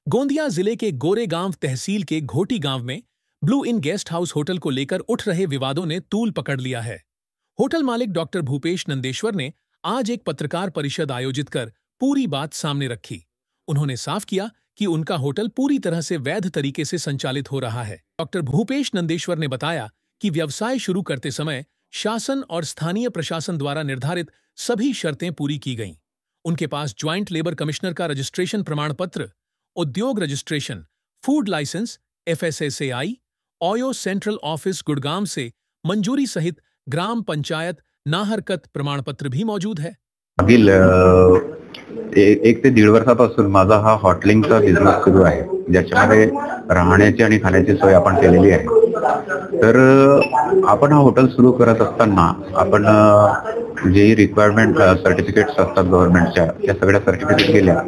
गोंदिया जिले के गोरेगांव तहसील के घोटी गांव में blue in guest house hotel को लेकर उठ रहे विवादों ने तूल पकड़ लिया है। होटल मालिक डॉक्टर भूपेश नंदेश्वर ने आज एक पत्रकार परिषद आयोजित कर पूरी बात सामने रखी। उन्होंने साफ किया कि उनका होटल पूरी तरह से वैध तरीके से संचालित हो रहा है। डॉक्टर भूपेश नंदेश्वर ने बताया कि व्यवसाय शुरू करते समय शासन और स्थानीय प्रशासन द्वारा निर्धारित सभी शर्तें पूरी की गईं। उनके पास ज्वाइंट लेबर कमिश्नर का रजिस्ट्रेशन प्रमाण पत्र, उद्योग registration, food licence, FSSAI, OYO central office Gurgaon से मंजूरी सहित ग्राम पंचायत नाहरकत प्रमाण पत्र भी मौजूद है। मागील 1 ते 1.5 वर्षापासून माझा हा हॉटेलिंगचा बिझनेस सुरू आहे, ज्याच्यामध्ये राहण्याची आणि खाण्याची सोय आपण केलेली आहे। तर आपण हा हॉटेल सुरू करत असताना आपण जे रिक्वायरमेंट सर्टिफिकेट्स असतात गव्हर्नमेंटच्या, त्या सगळ्या सर्टिफिकेट केल्या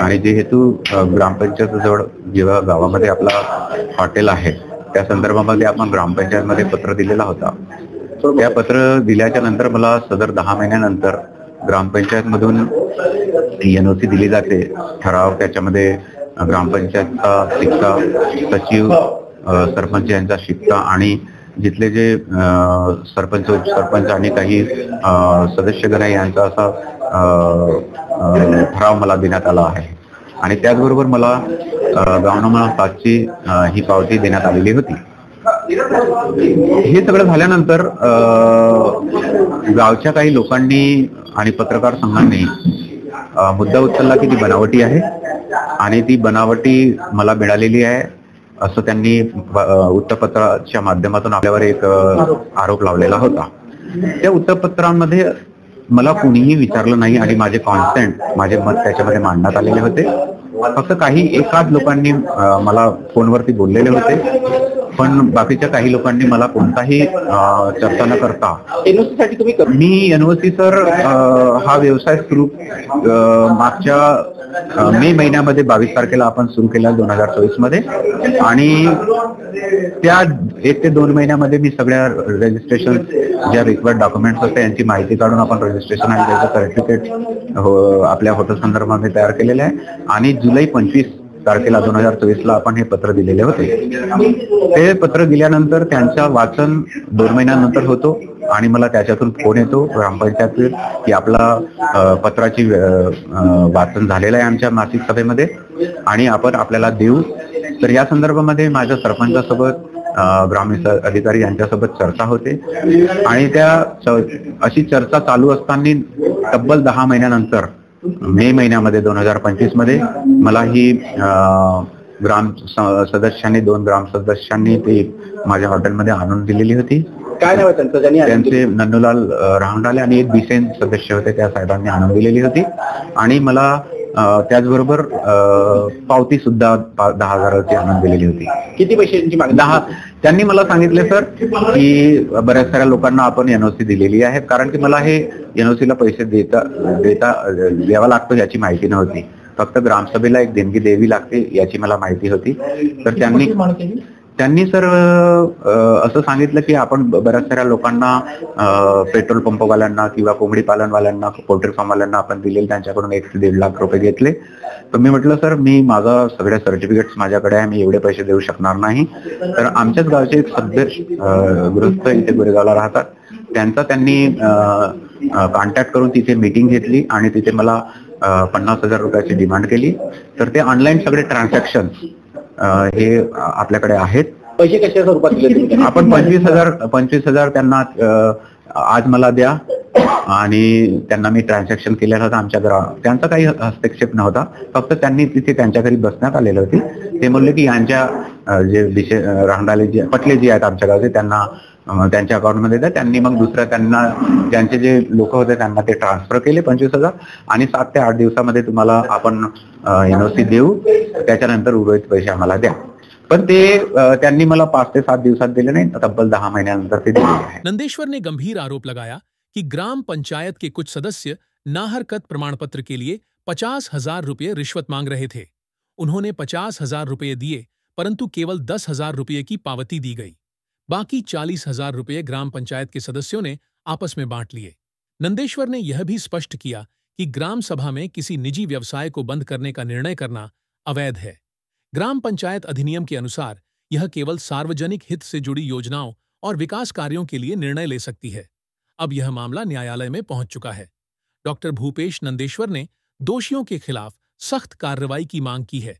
आणि जे हेतू ग्रामपंचायतजवळ जेव्हा गावामध्ये आपला हॉटेल आहे त्या संदर्भामध्ये आपण ग्रामपंचायतमध्ये पत्र दिलेला होता। त्या पत्र दिल्याच्या नंतर मला सदर 10 महिन्यानंतर ग्रामपंचायतमधून NOC दिली जाते। ठराव त्याच्यामध्ये ग्रामपंचायतचा शिक्का, सचिव, सरपंच यांचा शिक्का आणि जिथले जे सरपंच आणि काही सदस्यगण यांचा असा ठराव मला देण्यात आला आहे आणि त्याचबरोबर मला गावनामा 7 ची ही पावती देण्यात आलेली होती। हे सगळं झाल्यानंतर गावच्या काही लोकांनी आणि पत्रकार संघांनी मुद्दा उचलला की ती बनावटी आहे आणि ती बनावटी मला मिळालेली आहे असं त्यांनी उत्तरपत्राच्या माध्यमातून आपल्यावर एक आरोप लावलेला होता। त्या उत्तरपत्रांमध्ये मला कुणीही विचारलं नाही आणि माझे कॉन्सेंट, माझे मत त्याच्यामध्ये मांडण्यात आलेले होते। फक्त काही एकाच लोकांनी मला फोनवरती बोललेले होते, पण बाकीच्या काही लोकांनी मला कोणताही चर्चा न करता NOC साठी मी NOC सर हा व्यवसाय सुरू मागच्या मे महिन्यामध्ये 22 तारखेला आपण सुरू केला 2024 मध्ये आणि त्या 1 ते 2 महिन्यामध्ये मी सगळ्या रजिस्ट्रेशन ज्या रिक्वायर्ड डॉक्युमेंट्स होते यांची माहिती काढून आपण रजिस्ट्रेशन आणि त्याचं सर्टिफिकेट आपल्या हॉटेल संदर्भामध्ये तयार केलेले आहे आणि जुलै 25 तारखेला 2024 ला आपण हे पत्र दिलेले होते। ते पत्र दिल्यानंतर त्यांचा वाचन 2 महिन्यानंतर होतो आणि मला त्याच्यातून फोन येतो ग्रामपंचायतीत की आपला पत्राची वाचन झालेलं आहे आमच्या मासिक सभेमध्ये आणि आपण आपल्याला देऊ। तर या संदर्भामध्ये माझ्या सरपंचासोबत ग्रामीण अधिकारी यांच्यासोबत चर्चा होते आणि त्या अशी चर्चा चालू असताना तब्बल 10 महिन्यानंतर मे महिन्यामध्ये 2025 मध्ये मला ही ग्राम सदस्यांनी 2 ग्राम सदस्यांनी ते माझ्या हॉटेलमध्ये आणून दिलेली होती। काय नाव आहे त्यांचे नन्नूलाल राहंडाले आणि एक बिसेन सदस्य होते, त्या साहेबांनी आणून दिलेली होती आणि मला त्याचबरोबर पावती सुद्धा 10,000ची आणून दिलेली होती। किती पैशांची मागणी? 10। त्यांनी मला सांगितले सर की बऱ्याच साऱ्या लोकांना आपण NOC दिलेली आहे, कारण की मला हे NOC ला पैसे द्यावा लागतो याची माहिती नव्हती। फक्त ग्रामसभेला एक देणगी द्यावी लागते याची मला माहिती होती। तर त्यांनी सर असं सांगितलं की आपण बऱ्याच साऱ्या लोकांना पेट्रोल पंपवाल्यांना किंवा कोंबडी पालनवाल्यांना, पोल्ट्री फार्मवाल्यांना आपण दिलेले, त्यांच्याकडून 1 ते 1.5 लाख रुपये घेतले। तर मी म्हटलं सर मी माझा सगळ्या सर्टिफिकेट्स माझ्याकडे आहे, मी एवढे पैसे देऊ शकणार नाही। तर आमच्याच गावचे एक सदस्य गृहस्थ इथे गोरेगावला राहतात, त्यांनी कॉन्टॅक्ट करून तिथे मीटिंग घेतली आणि तिथे मला 50,000 रुपयाची डिमांड केली। तर ते ऑनलाईन सगळे ट्रान्झॅक्शन हे आपल्याकडे आहेत। पैसे कशा स्वरूपात दिले आपण? 25,000 त्यांना आज मला द्या आणि त्यांना मी ट्रान्झॅक्शन केलेलं होतं आमच्या त्यांचा काही हस्तक्षेप नव्हता, फक्त त्यांनी तिथे त्यांच्या घरी बसण्यात आलेले होते। ते म्हणले की यांच्या जे राहंडाले जे पटले जे आहेत आमच्या गावचे त्यांना त्यांच्या अकाउंटमध्ये द्या। त्यांनी मग दुसऱ्या त्यांना ज्यांचे जे लोक होते त्यांना ते ट्रान्सफर केले 25,000 आणि 7 ते 8 दिवसामध्ये तुम्हाला आपण NOC देऊ, त्याच्यानंतर उर्वरित पैसे आम्हाला द्या। पण ते त्यांनी मला 5 ते 7 दिवसात दिले नाही, तब्बल 10 महिन्यानंतर ते दिले आहे। नंदेश्वर ने गंभीर आरोप लगाया कि ग्राम पंचायत के कुछ सदस्य नाहरकत प्रमाण पत्र के लिए 50,000 रुपये रिश्वत मांग रहे थे। उन्होंने 50,000 रुपये दिए, परंतु केवल 10,000 रुपये की पावती दी गई। बाकी 40,000 रुपये ग्राम पंचायत के सदस्यों ने आपस में बांट लिए। नंदेश्वर ने यह भी स्पष्ट किया कि ग्राम सभा में किसी निजी व्यवसाय को बंद करने का निर्णय करना अवैध है। ग्राम पंचायत अधिनियम के अनुसार यह केवल सार्वजनिक हित से जुड़ी योजनाओं और विकास कार्यों के लिए निर्णय ले सकती है। अब यह मामला न्यायालय में पहुंच चुका है। डॉक्टर भूपेश नंदेश्वर ने दोषियों के खिलाफ सख्त कार्रवाई की मांग की है,